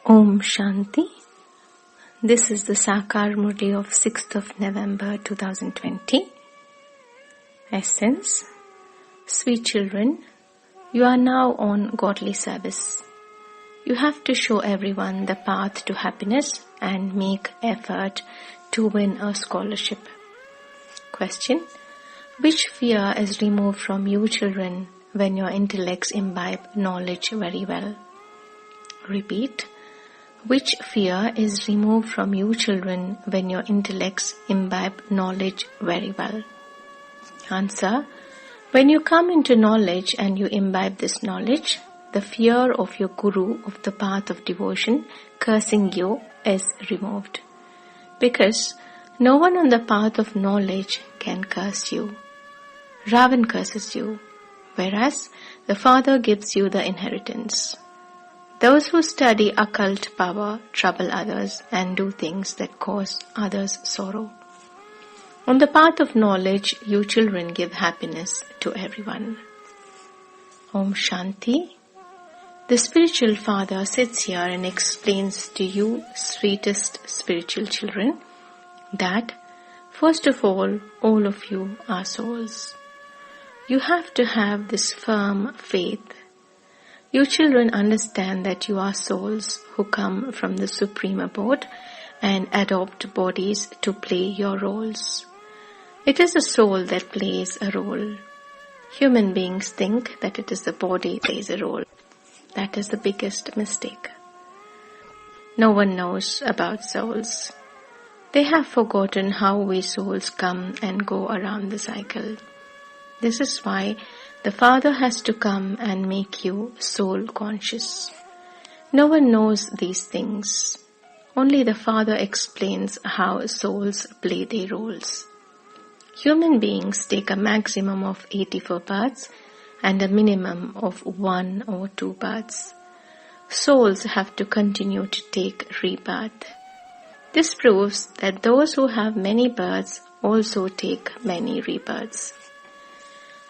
Om Shanti. This is the Saakaar Murali of 6th of November 2020. Essence. Sweet children, you are now on godly service. You have to show everyone the path to happiness and make effort to win a scholarship. Question. Which fear is removed from you children when your intellects imbibe knowledge very well? Repeat. Which fear is removed from you children when your intellects imbibe knowledge very well? Answer. When you come into knowledge and you imbibe this knowledge, the fear of your guru of the path of devotion cursing you is removed. Because no one on the path of knowledge can curse you. Ravan curses you, whereas the Father gives you the inheritance. Those who study occult power trouble others and do things that cause others sorrow. On the path of knowledge, you children give happiness to everyone. Om Shanti. The spiritual father sits here and explains to you, sweetest spiritual children, that first of all of you are souls. You have to have this firm faith. You children understand that you are souls who come from the Supreme Abode and adopt bodies to play your roles. It is the soul that plays a role. Human beings think that it is the body that plays a role. That is the biggest mistake. No one knows about souls. They have forgotten how we souls come and go around the cycle. This is why the Father has to come and make you soul conscious. No one knows these things. Only the Father explains how souls play their roles. Human beings take a maximum of 84 births and a minimum of 1 or 2 births. Souls have to continue to take rebirth. This proves that those who have many births also take many rebirths.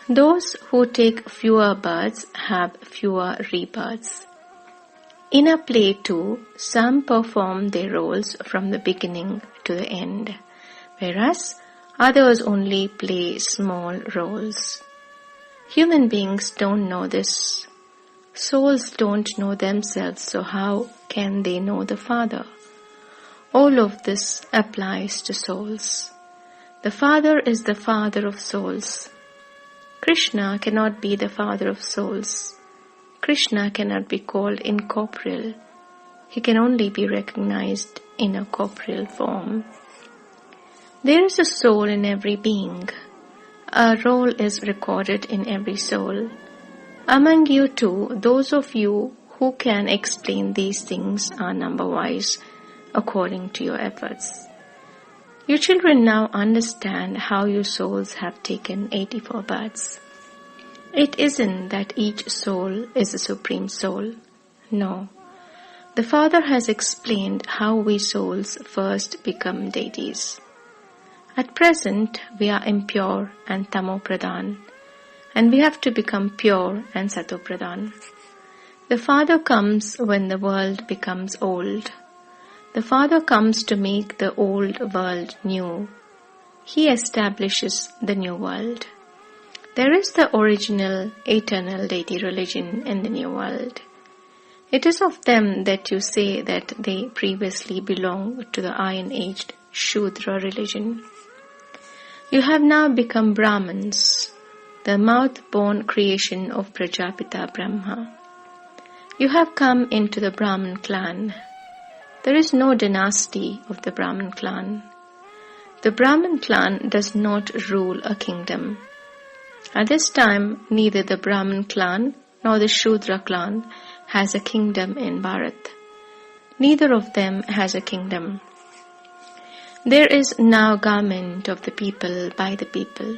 Those who take fewer births have fewer rebirths. In a play too, some perform their roles from the beginning to the end, whereas others only play small roles. Human beings don't know this. Souls don't know themselves, so how can they know the Father? All of this applies to souls. The Father is the Father of souls. Krishna cannot be the Father of souls. Krishna cannot be called incorporeal. He can only be recognized in a corporeal form. There is a soul in every being. A role is recorded in every soul. Among you too, those of you who can explain these things are number-wise according to your efforts. You children now understand how you souls have taken 84 births. It isn't that each soul is a supreme soul. No. The Father has explained how we souls first become deities. At present, we are impure and tamo-pradhan, and we have to become pure and sato-pradhan. The Father comes when the world becomes old. The Father comes to make the old world new. He establishes the new world. There is the original, eternal deity religion in the new world. It is of them that you say that they previously belonged to the iron-aged Shudra religion. You have now become Brahmins, the mouth-born creation of Prajapita Brahma. You have come into the Brahmin clan. There is no dynasty of the Brahmin clan. The Brahmin clan does not rule a kingdom. At this time, neither the Brahmin clan nor the Shudra clan has a kingdom in Bharat. Neither of them has a kingdom. There is now government of the people by the people.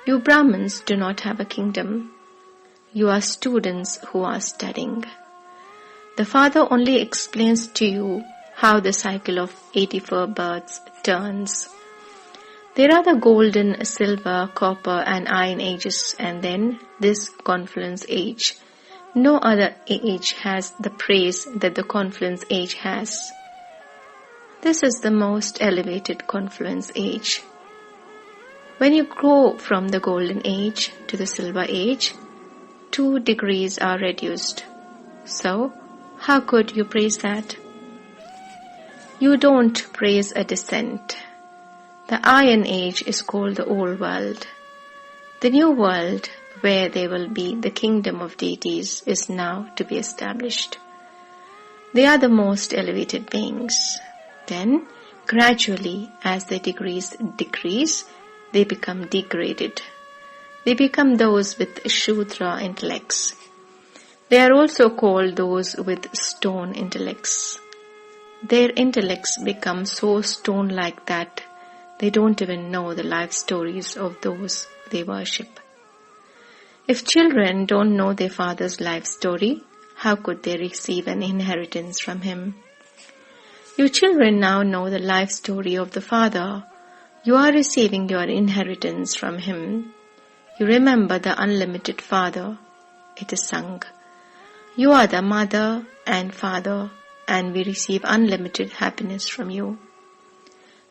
You Brahmins do not have a kingdom. You are students who are studying. The Father only explains to you how the cycle of 84 births turns. There are the golden, silver, copper and iron ages and then this confluence age, No other age has the praise that the confluence age has. This is the most elevated confluence age. When you go from the golden age to the silver age, 2 degrees are reduced. So, how could you praise that? You don't praise a descent. The Iron Age is called the Old World. The New World, where there will be the kingdom of deities, is now to be established. They are the most elevated beings. Then, gradually, as their degrees decrease, they become degraded. They become those with Shudra intellects. They are also called those with stone intellects. Their intellects become so stone-like that they don't even know the life stories of those they worship. If children don't know their father's life story, how could they receive an inheritance from him? You children now know the life story of the father. You are receiving your inheritance from him. You remember the unlimited father. It is sung. You are the mother and father, and we receive unlimited happiness from you.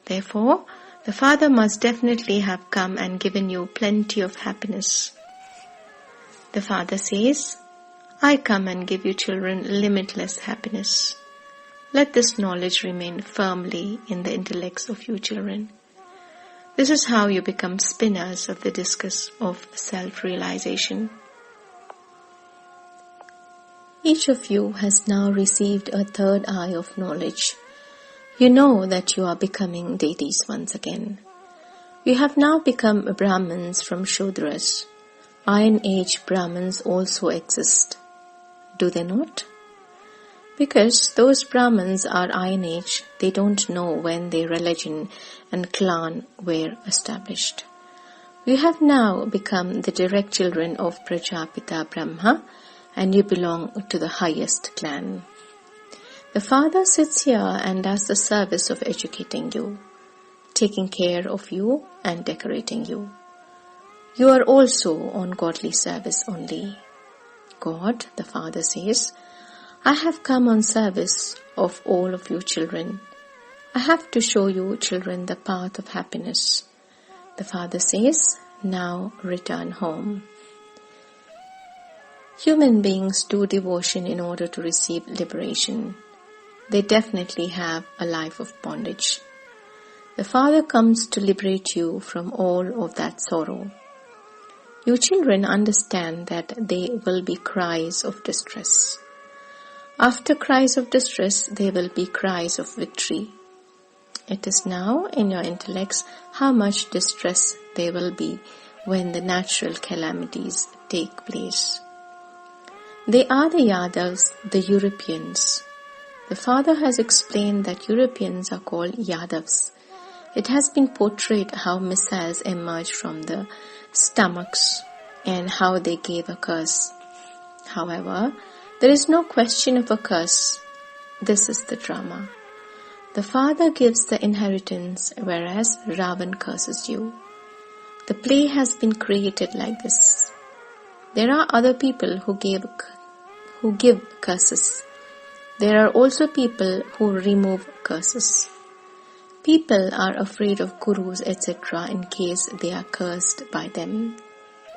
Therefore, the Father must definitely have come and given you plenty of happiness. The Father says, I come and give you children limitless happiness. Let this knowledge remain firmly in the intellects of you children. This is how you become spinners of the discus of self-realization. Each of you has now received a third eye of knowledge. You know that you are becoming deities once again. You have now become Brahmins from Shudras. Iron Age Brahmins also exist. Do they not? Because those Brahmins are Iron Age, they don't know when their religion and clan were established. You have now become the direct children of Prajapita Brahma, and you belong to the highest clan. The Father sits here and does the service of educating you, taking care of you and decorating you. You are also on godly service only. God, the Father says, I have come on service of all of you children. I have to show you children the path of happiness. The Father says, now return home. Human beings do devotion in order to receive liberation. They definitely have a life of bondage. The Father comes to liberate you from all of that sorrow. You children understand that there will be cries of distress. After cries of distress, there will be cries of victory. It is now in your intellects how much distress there will be when the natural calamities take place. They are the Yadavs, the Europeans. The Father has explained that Europeans are called Yadavs. It has been portrayed how missiles emerged from the stomachs and how they gave a curse. However, there is no question of a curse. This is the drama. The Father gives the inheritance, whereas Ravan curses you. The play has been created like this. There are other people who give curses. There are also people who remove curses. People are afraid of gurus, etc. in case they are cursed by them.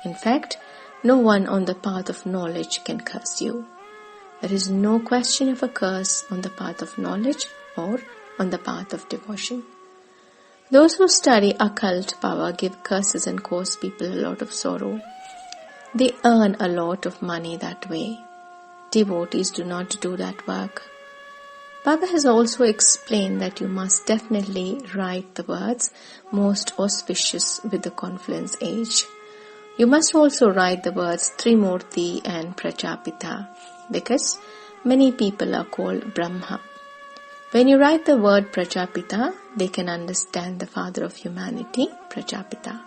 In fact, no one on the path of knowledge can curse you. There is no question of a curse on the path of knowledge or on the path of devotion. Those who study occult power give curses and cause people a lot of sorrow. They earn a lot of money that way. Devotees do not do that work. Baba has also explained that you must definitely write the words most auspicious with the confluence age. You must also write the words Trimurti and Prajapita, because many people are called Brahma. When you write the word Prajapita, they can understand the Father of humanity, Prajapita,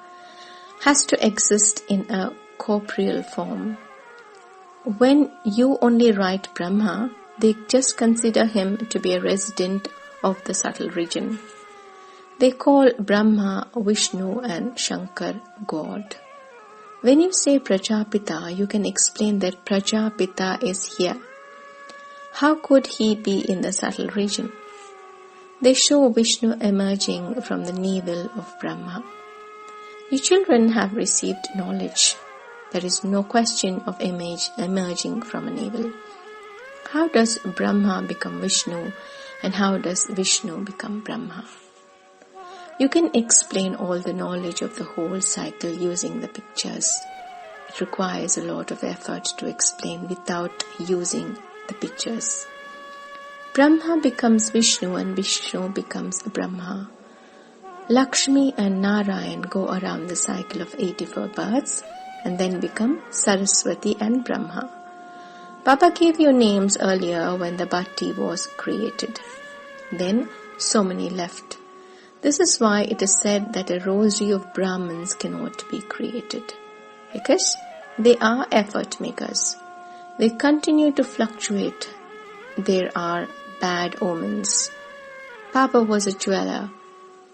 has to exist in a corporeal form. When you only write Brahma, they just consider him to be a resident of the subtle region. They call Brahma, Vishnu and Shankar God. When you say Prajapita, you can explain that Prajapita is here. How could he be in the subtle region? They show Vishnu emerging from the navel of Brahma. You children have received knowledge. There is no question of image emerging from a navel. How does Brahma become Vishnu, and how does Vishnu become Brahma? You can explain all the knowledge of the whole cycle using the pictures. It requires a lot of effort to explain without using the pictures. Brahma becomes Vishnu and Vishnu becomes Brahma. Lakshmi and Narayan go around the cycle of 84 births and then become Saraswati and Brahma. Baba gave you names earlier when the bhatti was created. Then so many left. This is why it is said that a rosary of Brahmins cannot be created, because they are effort makers. They continue to fluctuate. There are bad omens. Papa was a jeweler.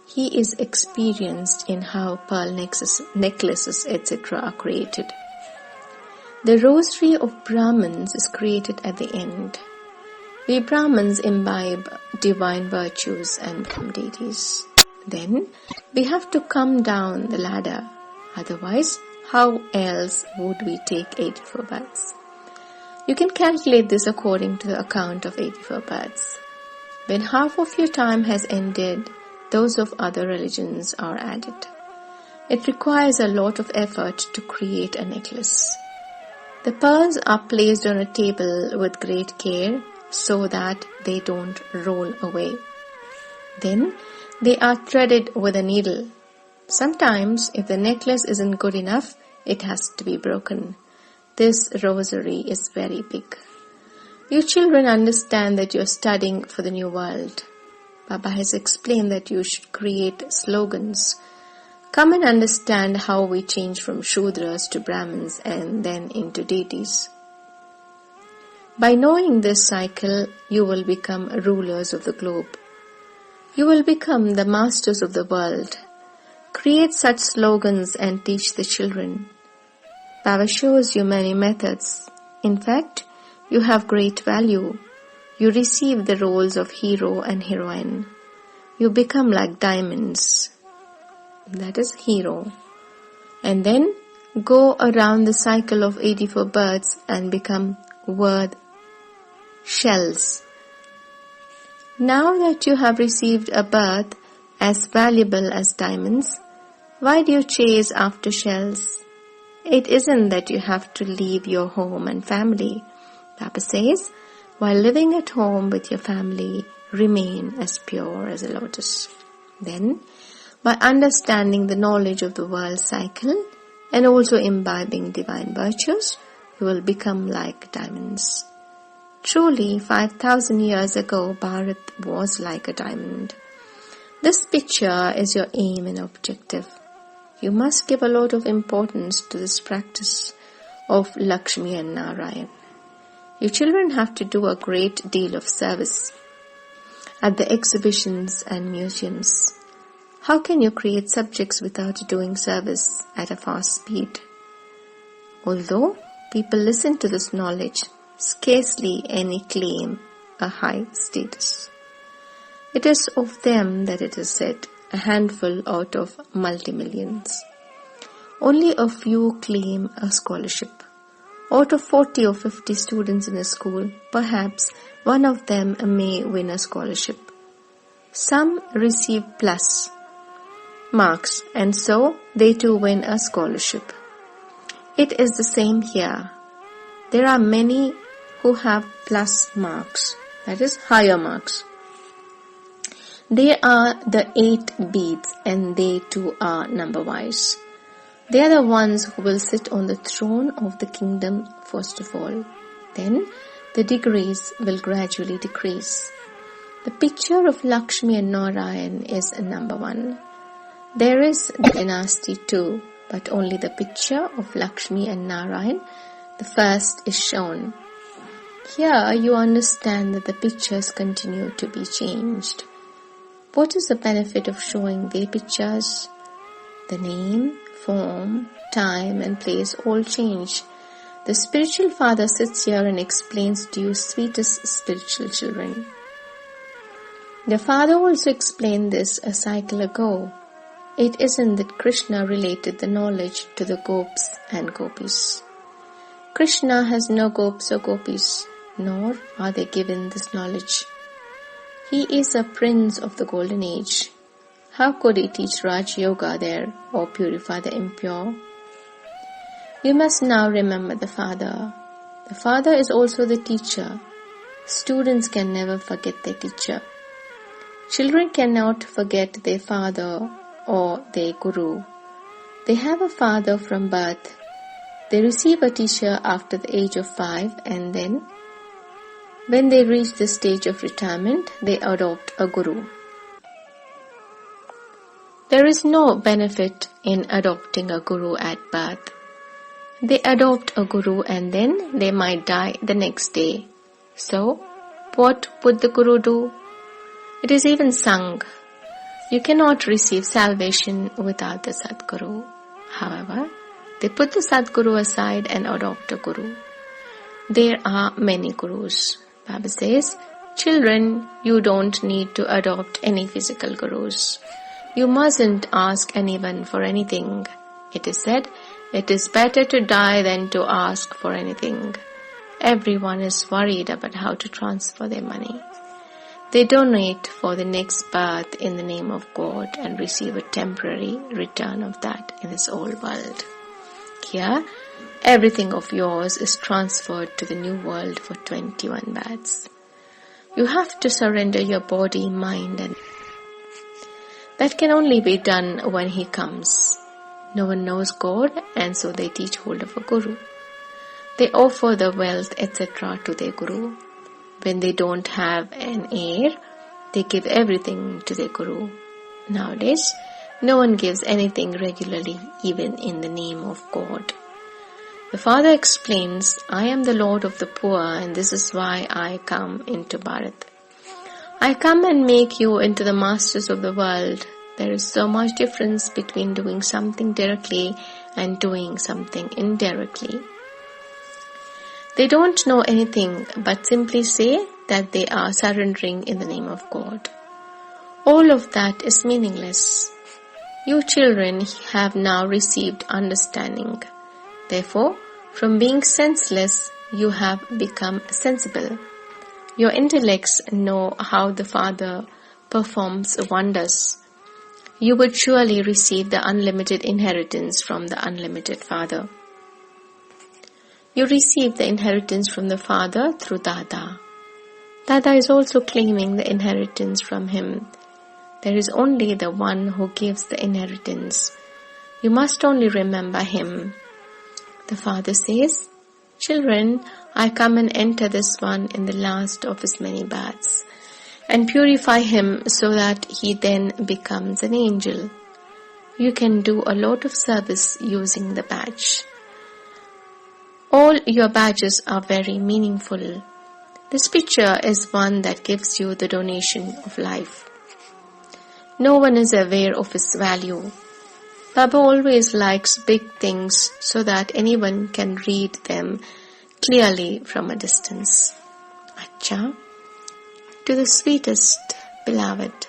He is experienced in how pearl necklaces, etc. are created. The rosary of Brahmins is created at the end. We Brahmins imbibe divine virtues and become deities. Then we have to come down the ladder. Otherwise, how else would we take 84 births? You can calculate this according to the account of 84 births. When half of your time has ended, those of other religions are added. It requires a lot of effort to create a necklace. The pearls are placed on a table with great care so that they don't roll away. Then they are threaded with a needle. Sometimes, if the necklace isn't good enough, it has to be broken. This rosary is very big. You children understand that you are studying for the new world. Baba has explained that you should create slogans. Come and understand how we change from Shudras to Brahmins and then into deities. By knowing this cycle, you will become rulers of the globe. You will become the masters of the world. Create such slogans and teach the children. Baba shows you many methods. In fact, you have great value. You receive the roles of hero and heroine. You become like diamonds. That is hero. And then go around the cycle of 84 births and become worth shells. Now that you have received a birth as valuable as diamonds, why do you chase after shells? It isn't that you have to leave your home and family. Papa says, while living at home with your family, remain as pure as a lotus. Then, by understanding the knowledge of the world cycle and also imbibing divine virtues, you will become like diamonds. Truly, 5,000 years ago, Bharat was like a diamond. This picture is your aim and objective. You must give a lot of importance to this practice of Lakshmi and Narayan. You children have to do a great deal of service at the exhibitions and museums. How can you create subjects without doing service at a fast speed? Although people listen to this knowledge, scarcely any claim a high status. It is of them that it is said, a handful out of multi-millions. Only a few claim a scholarship. Out of 40 or 50 students in a school, perhaps one of them may win a scholarship. Some receive plus marks and so they too win a scholarship. It is the same here. There are many who have plus marks, that is higher marks. They are the 8 beads and they too are number-wise. They are the ones who will sit on the throne of the kingdom first of all. Then the degrees will gradually decrease. The picture of Lakshmi and Narayan is number 1. There is the dynasty too, but only the picture of Lakshmi and Narayan, the first, is shown. Here you understand that the pictures continue to be changed. What is the benefit of showing their pictures? The name, form, time and place all change. The spiritual father sits here and explains to you sweetest spiritual children. The father also explained this a cycle ago. It isn't that Krishna related the knowledge to the gopis and gopis. Krishna has no gopis or gopis, nor are they given this knowledge. He is a prince of the golden age. How could he teach Raj Yoga there or purify the impure? You must now remember the father. The father is also the teacher. Students can never forget their teacher. Children cannot forget their father or their guru. They have a father from birth. They receive a teacher after the age of 5 and then, when they reach the stage of retirement, they adopt a guru. There is no benefit in adopting a guru at birth. They adopt a guru and then they might die the next day. So, what would the guru do? It is even sung. You cannot receive salvation without the Sadguru. However, they put the Sadguru aside and adopt a guru. There are many gurus. Baba says, children, you don't need to adopt any physical gurus. You mustn't ask anyone for anything. It is said, it is better to die than to ask for anything. Everyone is worried about how to transfer their money. They donate for the next birth in the name of God and receive a temporary return of that in this old world. Here, everything of yours is transferred to the new world for 21 births. You have to surrender your body, mind and that can only be done when He comes. No one knows God and so they teach hold of a guru. They offer the wealth etc. to their guru. When they don't have an heir, they give everything to their guru. Nowadays, no one gives anything regularly even in the name of God. The father explains, I am the Lord of the poor and this is why I come into Bharat. I come and make you into the masters of the world. There is so much difference between doing something directly and doing something indirectly. They don't know anything but simply say that they are surrendering in the name of God. All of that is meaningless. You children have now received understanding. Therefore, from being senseless, you have become sensible. Your intellects know how the Father performs wonders. You would surely receive the unlimited inheritance from the unlimited Father. You receive the inheritance from the Father through Dada. Dada is also claiming the inheritance from him. There is only the one who gives the inheritance. You must only remember him. The Father says, children, I come and enter this one in the last of his many births and purify him so that he then becomes an angel. You can do a lot of service using the badge. All your badges are very meaningful. This picture is one that gives you the donation of life. No one is aware of its value. Baba always likes big things so that anyone can read them clearly from a distance. Acha, to the sweetest, beloved,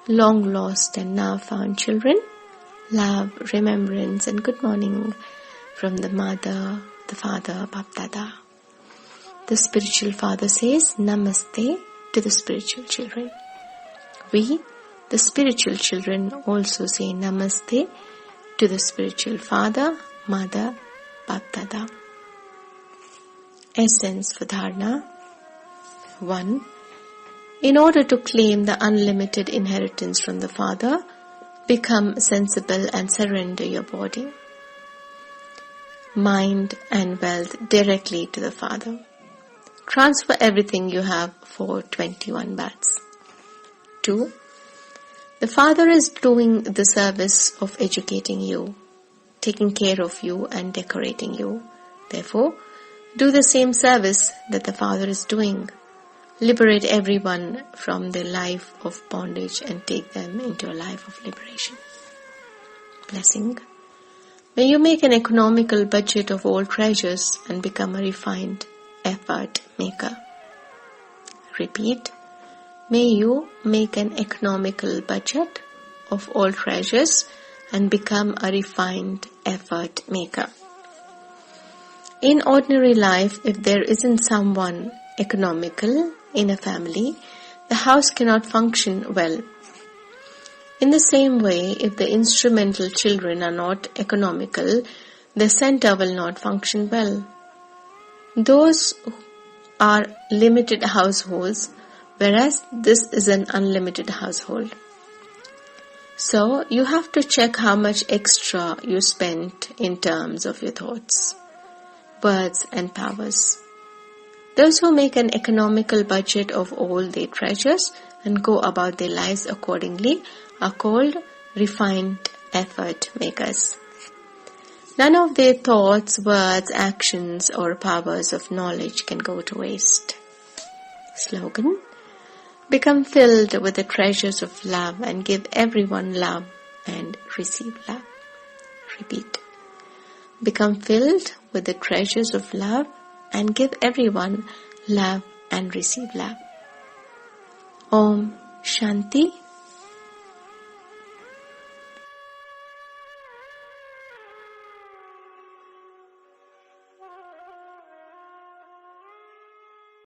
long lost and now found children, love, remembrance and good morning from the mother, the father, Bapdada. The spiritual father says Namaste to the spiritual children. We, the spiritual children, also say Namaste to the spiritual father, mother, Bapdada. Essence for Dharana. 1. In order to claim the unlimited inheritance from the Father, become sensible and surrender your body, mind and wealth directly to the Father. Transfer everything you have for 21 births. 2. The Father is doing the service of educating you, taking care of you and decorating you. Therefore, do the same service that the Father is doing. Liberate everyone from their life of bondage and take them into a life of liberation. Blessing. May you make an economical budget of all treasures and become a refined effort maker. Repeat. May you make an economical budget of all treasures and become a refined effort maker. In ordinary life, if there isn't someone economical in a family, the house cannot function well. In the same way, if the instrumental children are not economical, the center will not function well. Those are limited households, whereas this is an unlimited household. So, you have to check how much extra you spent in terms of your thoughts, words and powers. Those who make an economical budget of all their treasures and go about their lives accordingly are called refined effort makers. None of their thoughts, words, actions or powers of knowledge can go to waste. Slogan: become filled with the treasures of love and give everyone love and receive love. Repeat. Become filled with the treasures of love and give everyone love and receive love. Om Shanti